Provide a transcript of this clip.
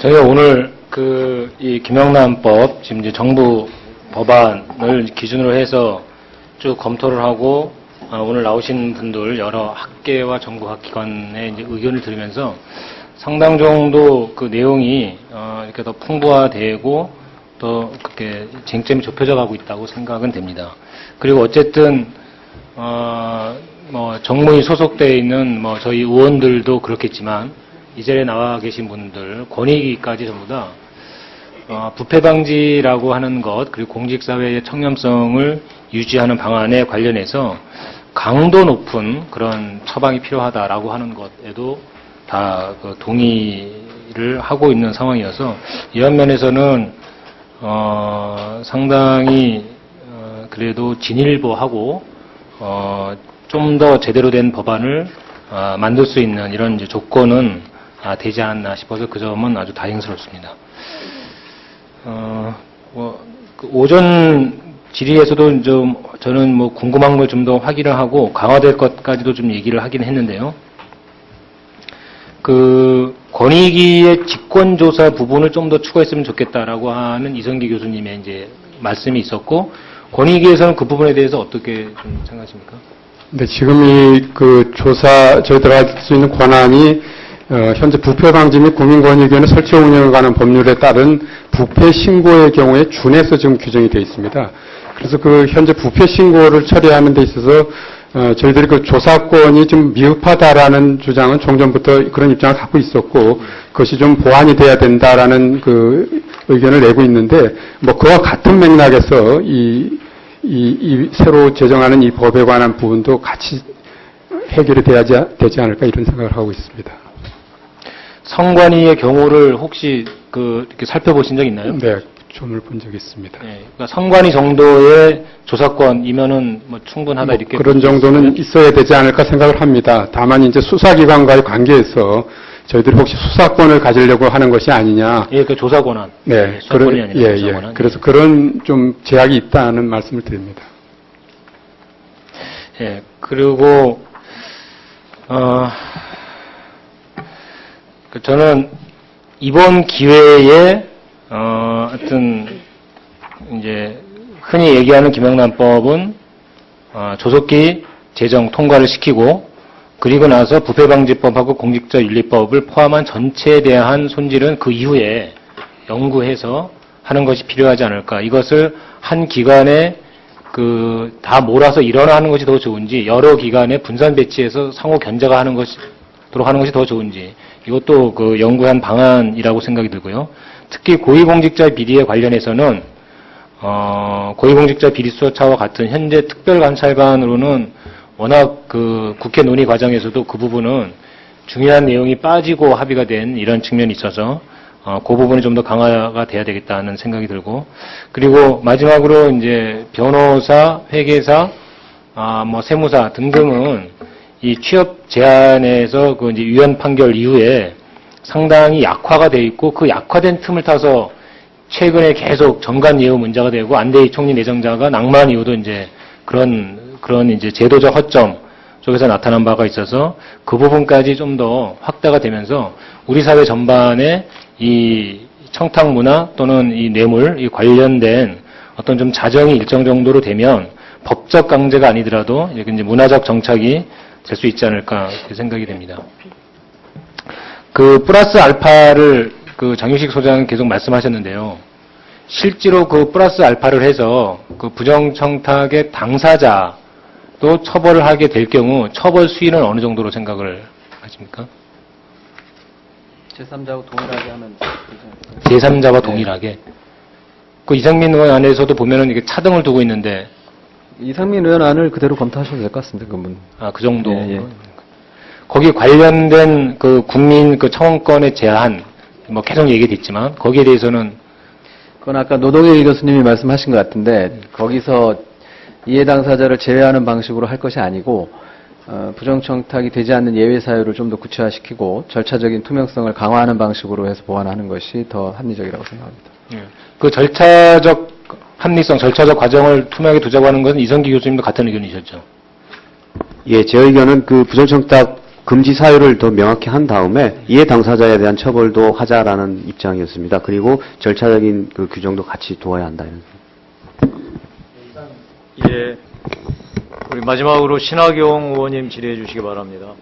저희가 오늘 이 김영란법, 지금 이제 정부 법안을 기준으로 해서 쭉 검토를 하고, 오늘 나오신 분들 여러 학계와 정부학기관의 이제 의견을 들으면서 상당 정도 그 내용이, 이렇게 더 풍부화되고, 또 그렇게 쟁점이 좁혀져 가고 있다고 생각은 됩니다. 그리고 어쨌든, 정무위 소속되어 있는 저희 의원들도 그렇겠지만, 이 자리에 나와 계신 분들, 권익위까지 전부 다, 부패 방지라고 하는 것, 그리고 공직사회의 청렴성을 유지하는 방안에 관련해서 강도 높은 그런 처방이 필요하다라고 하는 것에도 다 동의를 하고 있는 상황이어서, 이런 면에서는, 상당히, 그래도 진일보하고, 좀 더 제대로 된 법안을, 만들 수 있는 이런 이제 조건은 되지 않았나 싶어서 그 점은 아주 다행스럽습니다. 오전 질의에서도 좀 저는 궁금한 걸 좀 더 확인을 하고 강화될 것까지도 좀 얘기를 하긴 했는데요. 권익위의 직권조사 부분을 좀 더 추가했으면 좋겠다라고 하는 이성기 교수님의 이제 말씀이 있었고, 권익위에서는 그 부분에 대해서 어떻게 좀 생각하십니까? 네, 지금 저희들 할 수 있는 권한이 현재 부패 방지 및 국민권익위원회 설치 운영에 관한 법률에 따른 부패 신고의 경우에 준해서 지금 규정이 되어 있습니다. 그래서 현재 부패 신고를 처리하는 데 있어서 저희들이 조사권이 좀 미흡하다라는 주장은 종전부터 그런 입장을 갖고 있었고, 그것이 좀 보완이 돼야 된다라는 의견을 내고 있는데, 그와 같은 맥락에서 이 새로 제정하는 이 법에 관한 부분도 같이 해결이 되지 않을까 이런 생각을 하고 있습니다. 성관위의 경우를 혹시 이렇게 살펴보신 적 있나요? 네, 좀을 본 적이 있습니다. 네, 그러니까 성관위 정도의 조사권이면은 충분하다 이렇게 그런 정도는 있어야 되지 않을까 생각을 합니다. 다만 이제 수사기관과의 관계에서 저희들이 혹시 수사권을 가지려고 하는 것이 아니냐. 예, 조사 권한. 네, 수사권이 아니라 조사 권한. 그래서 그런 좀 제약이 있다는 말씀을 드립니다. 예, 그리고 저는 이번 기회에 하여튼 이제 흔히 얘기하는 김영란법은 조속히 제정 통과를 시키고, 그리고 나서 부패방지법하고 공직자윤리법을 포함한 전체에 대한 손질은 그 이후에 연구해서 하는 것이 필요하지 않을까. 이것을 한 기관에 다 몰아서 일어나 하는 것이 더 좋은지, 여러 기관에 분산 배치해서 상호 견제가 하는 것이 더 좋은지, 이것도 연구한 방안이라고 생각이 들고요. 특히 고위공직자 비리에 관련해서는 고위공직자 비리 수사차와 같은 현재 특별감찰관으로는 워낙 국회 논의 과정에서도 그 부분은 중요한 내용이 빠지고 합의가 된 이런 측면이 있어서 그 부분이 좀 더 강화가 돼야 되겠다는 생각이 들고, 그리고 마지막으로 이제 변호사, 회계사, 세무사 등등은 이 취업 제한에서 이제 위헌 판결 이후에 상당히 약화가 돼 있고, 그 약화된 틈을 타서 최근에 계속 정관 예우 문제가 되고, 안대희 총리 내정자가 낙마한 이유도 이제 그런 이제 제도적 허점 쪽에서 나타난 바가 있어서 그 부분까지 좀 더 확대가 되면서 우리 사회 전반에 이 청탁 문화 또는 이 뇌물, 이 관련된 어떤 좀 자정이 일정 정도로 되면 법적 강제가 아니더라도 이제 문화적 정착이 될 수 있지 않을까 생각이 됩니다. 플러스 알파를 장유식 소장은 계속 말씀하셨는데요. 실제로 플러스 알파를 해서 부정청탁의 당사자도 처벌을 하게 될 경우 처벌 수위는 어느 정도로 생각을 하십니까? 제3자하고 동일하게 하면 제3자와 동일하게. 이상민 의원 안에서도 보면은 이게 차등을 두고 있는데, 이상민 의원 안을 그대로 검토하셔도 될 것 같습니다. 그분. 그 정도. 예. 거기 관련된 국민 청원권의 제한, 계속 얘기됐지만 거기에 대해서는 그건 아까 노동일 교수님이 말씀하신 것 같은데, 거기서 이해 당사자를 제외하는 방식으로 할 것이 아니고, 부정청탁이 되지 않는 예외 사유를 좀 더 구체화시키고 절차적인 투명성을 강화하는 방식으로 해서 보완하는 것이 더 합리적이라고 생각합니다. 절차적 합리성, 절차적 과정을 투명하게 두자고 하는 것은 이성기 교수님도 같은 의견이셨죠? 예, 제 의견은 부정청탁 금지 사유를 더 명확히 한 다음에 이해 당사자에 대한 처벌도 하자라는 입장이었습니다. 그리고 절차적인 그 규정도 같이 두어야 한다. 예. 우리 마지막으로 신학용 의원님 질의해 주시기 바랍니다.